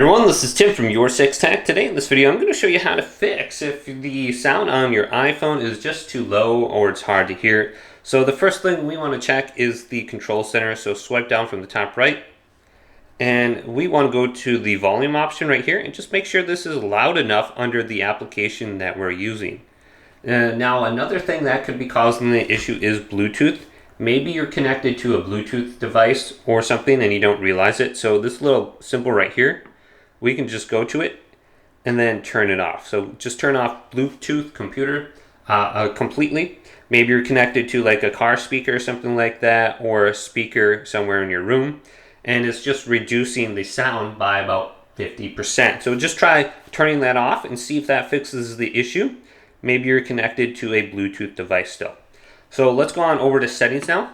Everyone, this is Tim from Your Six Tech. Today in this video, I'm going to show you how to fix if the sound on your iPhone is just too low or it's hard to hear. So the first thing we want to check is the control center. So swipe down from the top right, and we want to go to the volume option right here and just make sure this is loud enough under the application that we're using. Now another thing that could be causing the issue is Bluetooth. Maybe you're connected to a Bluetooth device or something and you don't realize it. So this little symbol right here, we can just go to it and then turn it off. So just turn off Bluetooth computer completely. Maybe you're connected to like a car speaker or something like that, or a speaker somewhere in your room, and it's just reducing the sound by about 50%. So just try turning that off and see if that fixes the issue. Maybe you're connected to a Bluetooth device still. So let's go on over to settings now,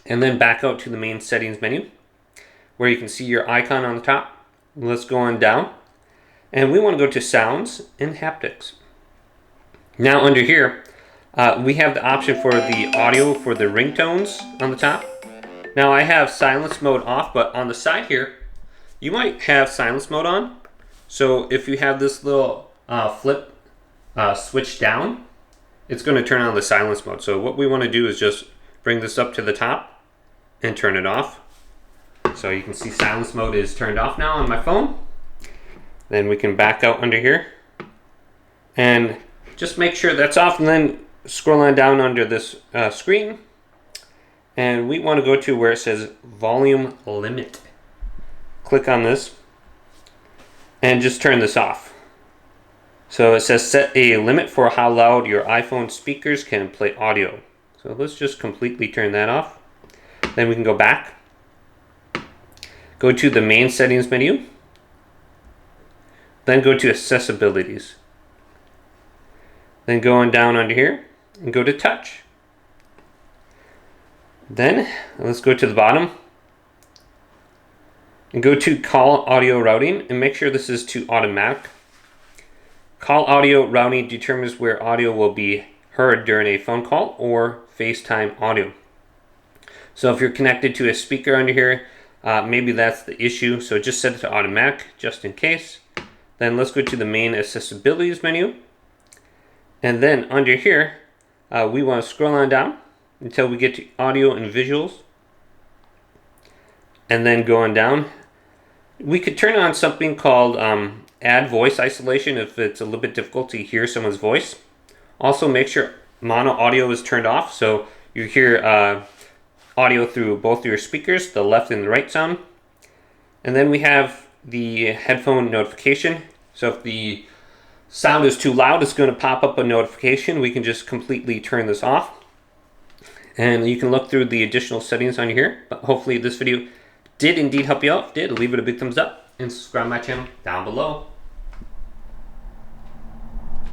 and then back out to the main settings menu where you can see your icon on the top. Let's go on down, and we want to go to sounds and haptics. Now under here, we have the option for the audio for the ringtones on the top. Now I have silence mode off, but on the side here, you might have silence mode on. So if you have this little flip switch down, it's going to turn on the silence mode. So what we want to do is just bring this up to the top and turn it off. So you can see silence mode is turned off now on my phone. Then we can back out under here and just make sure that's off, and then scroll on down under this screen, and we want to go to where it says volume limit. Click on this and just turn this off. So it says set a limit for how loud your iPhone speakers can play audio. So let's just completely turn that off. Then we can go back. Go to the main settings menu, then go to accessibilities. Then go on down under here and go to touch. Then let's go to the bottom and go to call audio routing and make sure this is to automatic. Call audio routing determines where audio will be heard during a phone call or FaceTime audio. So if you're connected to a speaker under here, maybe that's the issue, so just set it to automatic just in case. Then let's go to the main accessibilities menu, and then under here we want to scroll on down until we get to audio and visuals, and then go on down. We could turn on something called add voice isolation if it's a little bit difficult to hear someone's voice. Also make sure mono audio is turned off, so you hear audio through both your speakers, the left and the right sound. And then we have the headphone notification. So if the sound is too loud, it's going to pop up a notification. We can just completely turn this off. And you can look through the additional settings on here. But hopefully this video did indeed help you out. If it did, leave it a big thumbs up and subscribe to my channel down below.